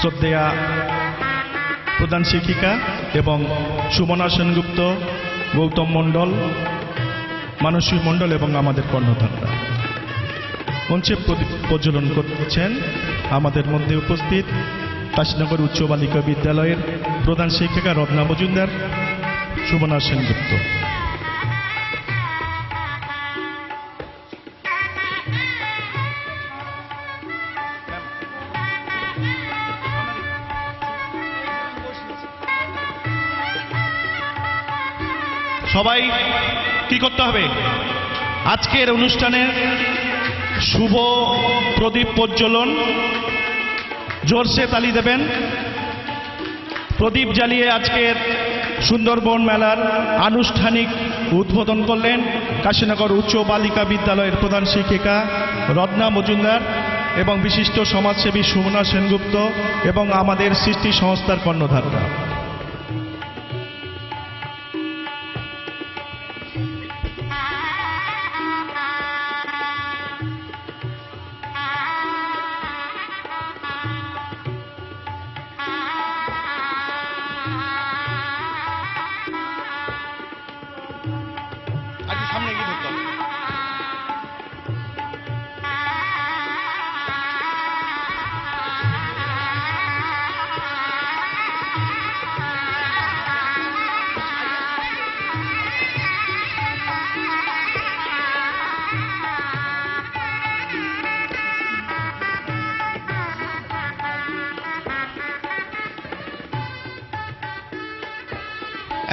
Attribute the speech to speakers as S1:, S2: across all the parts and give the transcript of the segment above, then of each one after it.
S1: শ্রদ্ধেয়া প্রধান শিক্ষিকা এবং সুমনা সেনগুপ্ত, গৌতম মণ্ডল, মানসী মণ্ডল এবং আমাদের কর্ণধাররা মঞ্চে প্রজ্বলন করছেন। আমাদের মধ্যে উপস্থিত কাশীনগর উচ্চ বালিকা বিদ্যালয়ের প্রধান শিক্ষিকা রত্না মজুমদার, সুমনা সেনগুপ্ত। সবাই কি করতে হবে? আজকের অনুষ্ঠানের শুভ প্রদীপ প্রজ্বলন, জোরসে তালি দেবেন। প্রদীপ জ্বালিয়ে আজকের সুন্দরবন মেলার আনুষ্ঠানিক উদ্বোধন করলেন কাশীনগর উচ্চ বালিকা বিদ্যালয়ের প্রধান শিক্ষিকা রত্না মজুমদার এবং বিশিষ্ট সমাজসেবী সুমনা সেনগুপ্ত এবং আমাদের সৃষ্টি সংস্থার কর্ণধাররা।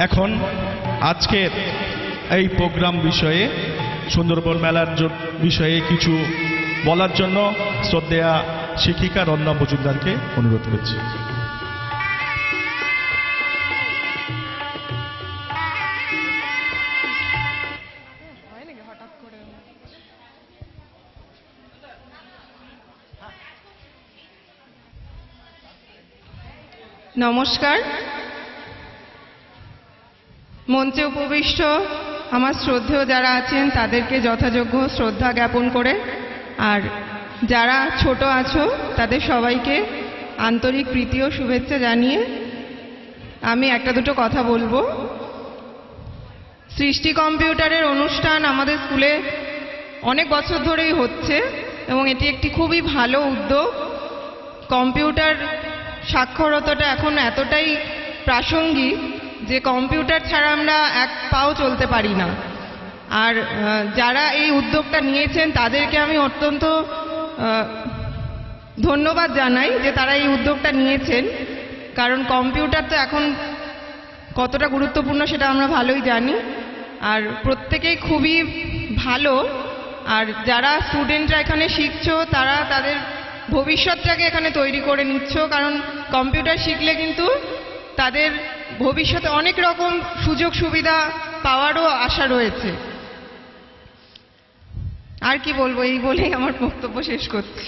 S1: এখন আজকের এই প্রোগ্রাম বিষয়ে, সুন্দরবন মেলার বিষয়ে কিছু বলার জন্য শ্রদ্ধেয়া শিক্ষিকা রত্না মজুমদারকে অনুরোধ করছি।
S2: নমস্কার। মঞ্চে উপবিষ্ট আমার শ্রদ্ধেয় যারা আছেন তাদেরকে যথাযোগ্য শ্রদ্ধা জ্ঞাপন করে, আর যারা ছোট আছো তাদের সবাইকে আন্তরিক প্রীতি ও শুভেচ্ছা জানিয়ে আমি একটা দুটো কথা বলবো। সৃষ্টি কম্পিউটারের অনুষ্ঠান আমাদের স্কুলে অনেক বছর ধরেই হচ্ছে এবং এটি একটি খুবই ভালো উদ্যোগ। কম্পিউটার সাক্ষরতাটা এখন এতটাই প্রাসঙ্গিক যে কম্পিউটার ছাড়া আমরা এক পাও চলতে পারি না। আর যারা এই উদ্যোগটা নিয়েছেন তাদেরকে আমি অত্যন্ত ধন্যবাদ জানাই যে তারা এই উদ্যোগটা নিয়েছেন, কারণ কম্পিউটার তো এখন কতটা গুরুত্বপূর্ণ সেটা আমরা ভালোই জানি। আর প্রত্যেকেই খুবই ভালো। আর যারা স্টুডেন্টরা এখানে শিখছো তারা তাদের ভবিষ্যৎটাকে এখানে তৈরি করে নিচ্ছ, কারণ কম্পিউটার শিখলে কিন্তু তাদের ভবিষ্যতে অনেক রকম সুযোগ সুবিধা পাওয়ারও আশা রয়েছে। আর কি বলবো, এই বলেই আমার বক্তব্য শেষ করছি।